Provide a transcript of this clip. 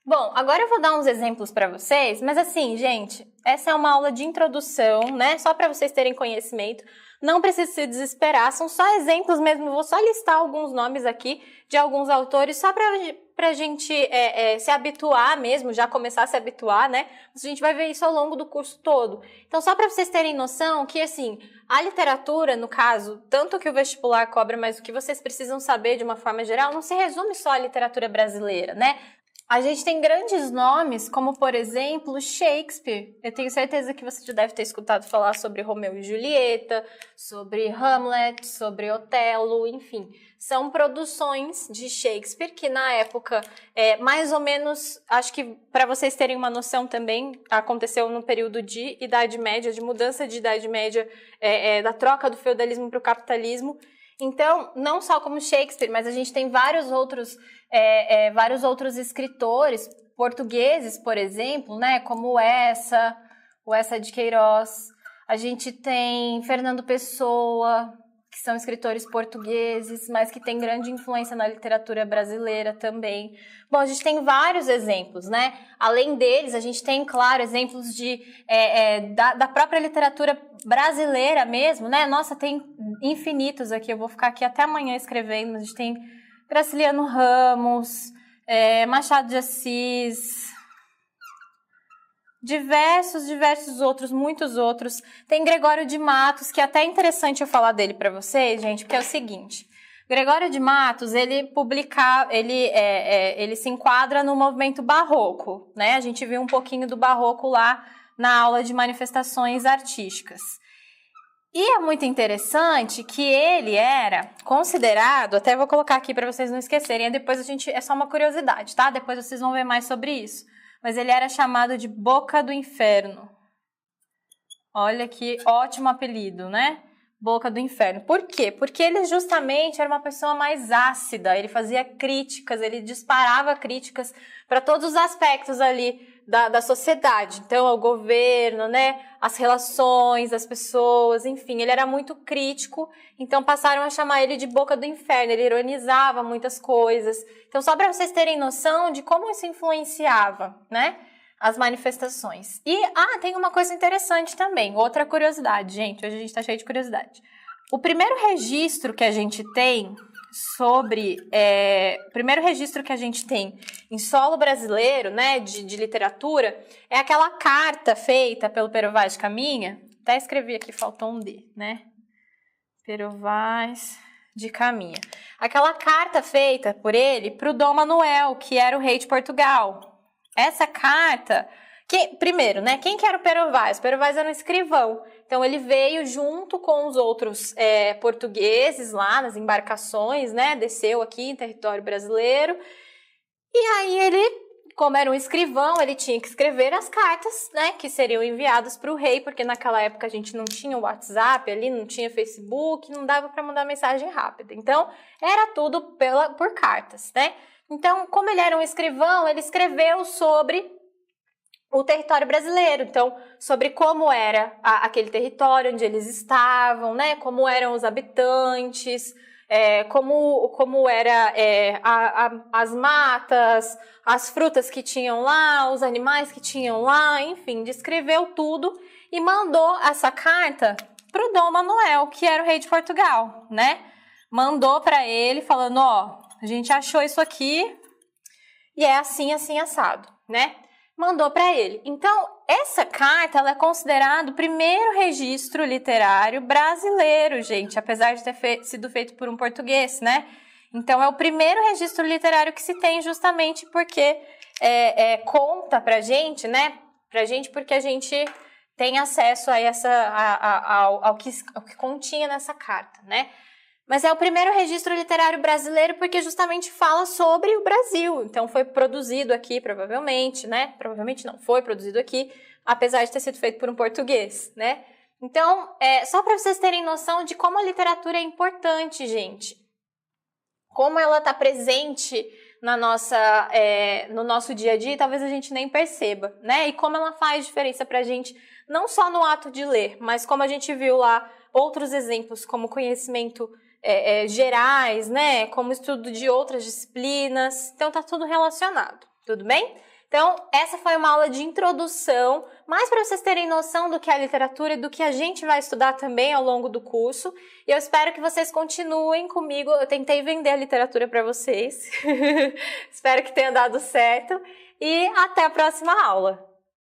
Bom, agora eu vou dar uns exemplos para vocês, mas assim, gente, essa é uma aula de introdução, né? Só para vocês terem conhecimento. Não precisa se desesperar, são só exemplos mesmo. Eu vou só listar alguns nomes aqui de alguns autores, só para a gente se habituar mesmo, já começar a se habituar, né? A gente vai ver isso ao longo do curso todo. Então, só para vocês terem noção que, assim, a literatura, no caso, tanto que o vestibular cobra, mas o que vocês precisam saber de uma forma geral, não se resume só à literatura brasileira, né? A gente tem grandes nomes, como, por exemplo, Shakespeare. Eu tenho certeza que você já deve ter escutado falar sobre Romeu e Julieta, sobre Hamlet, sobre Otelo, enfim. São produções de Shakespeare que, na época, mais ou menos, acho que para vocês terem uma noção também, aconteceu no período de Idade Média, de mudança de Idade Média, da troca do feudalismo para o capitalismo. Então, não só como Shakespeare, mas a gente tem vários outros escritores portugueses, por exemplo, né, como o Eça de Queiroz. A gente tem Fernando Pessoa, que são escritores portugueses, mas que têm grande influência na literatura brasileira também. Bom, a gente tem vários exemplos, né? Além deles, a gente tem, claro, exemplos da própria literatura brasileira mesmo, né? Nossa, tem infinitos aqui, eu vou ficar aqui até amanhã escrevendo. A gente tem Graciliano Ramos, Machado de Assis, diversos outros, muitos outros. Tem Gregório de Matos, que é até interessante eu falar dele para vocês, gente, porque é o seguinte: Gregório de Matos, ele se enquadra no movimento barroco, né? A gente viu um pouquinho do barroco lá na aula de manifestações artísticas. E é muito interessante que ele era considerado, até vou colocar aqui para vocês não esquecerem, depois é só uma curiosidade, tá? Depois vocês vão ver mais sobre isso. Mas ele era chamado de Boca do Inferno. Olha que ótimo apelido, né? Boca do Inferno. Por quê? Porque ele justamente era uma pessoa mais ácida, ele fazia críticas, ele disparava críticas para todos os aspectos ali da sociedade. Então, ao governo, né? As relações das pessoas, enfim, ele era muito crítico, então passaram a chamar ele de Boca do Inferno, ele ironizava muitas coisas. Então, só para vocês terem noção de como isso influenciava, né? As manifestações. E, tem uma coisa interessante também, outra curiosidade, gente, hoje a gente está cheio de curiosidade. O primeiro registro que a gente tem em solo brasileiro, né, de literatura, é aquela carta feita pelo Pero Vaz de Caminha, até escrevi aqui, faltou um D, né, Pero Vaz de Caminha. Aquela carta feita por ele para o Dom Manuel, que era o rei de Portugal. Essa carta, primeiro, né, quem que era o Pero Vaz? O Pero Vaz era um escrivão, então ele veio junto com os outros portugueses lá nas embarcações, né, desceu aqui em território brasileiro, e aí ele, como era um escrivão, ele tinha que escrever as cartas, né, que seriam enviadas para o rei, porque naquela época a gente não tinha o WhatsApp ali, não tinha Facebook, não dava para mandar mensagem rápida, então era tudo por cartas, né. Então, como ele era um escrivão, ele escreveu sobre o território brasileiro, então, sobre como era aquele território, onde eles estavam, né, como eram os habitantes, como era as matas, as frutas que tinham lá, os animais que tinham lá, enfim, descreveu tudo e mandou essa carta para o Dom Manuel, que era o rei de Portugal, né? Mandou para ele falando, a gente achou isso aqui e é assim, assim, assado, né? Mandou para ele. Então, essa carta ela é considerada o primeiro registro literário brasileiro, gente, apesar de ter sido feito por um português, né? Então, é o primeiro registro literário que se tem justamente porque conta pra gente, né? Pra gente porque a gente tem acesso ao que continha nessa carta, né? Mas é o primeiro registro literário brasileiro porque justamente fala sobre o Brasil. Então, foi produzido aqui, provavelmente, né? Provavelmente não, foi produzido aqui, apesar de ter sido feito por um português, né? Então, só para vocês terem noção de como a literatura é importante, gente. Como ela está presente no nosso dia a dia, talvez a gente nem perceba, né? E como ela faz diferença para a gente, não só no ato de ler, mas como a gente viu lá, outros exemplos, como conhecimento gerais, né? Como estudo de outras disciplinas. Então, tá tudo relacionado, tudo bem? Então, essa foi uma aula de introdução, mais para vocês terem noção do que é a literatura e do que a gente vai estudar também ao longo do curso. E eu espero que vocês continuem comigo. Eu tentei vender a literatura para vocês. Espero que tenha dado certo. E até a próxima aula!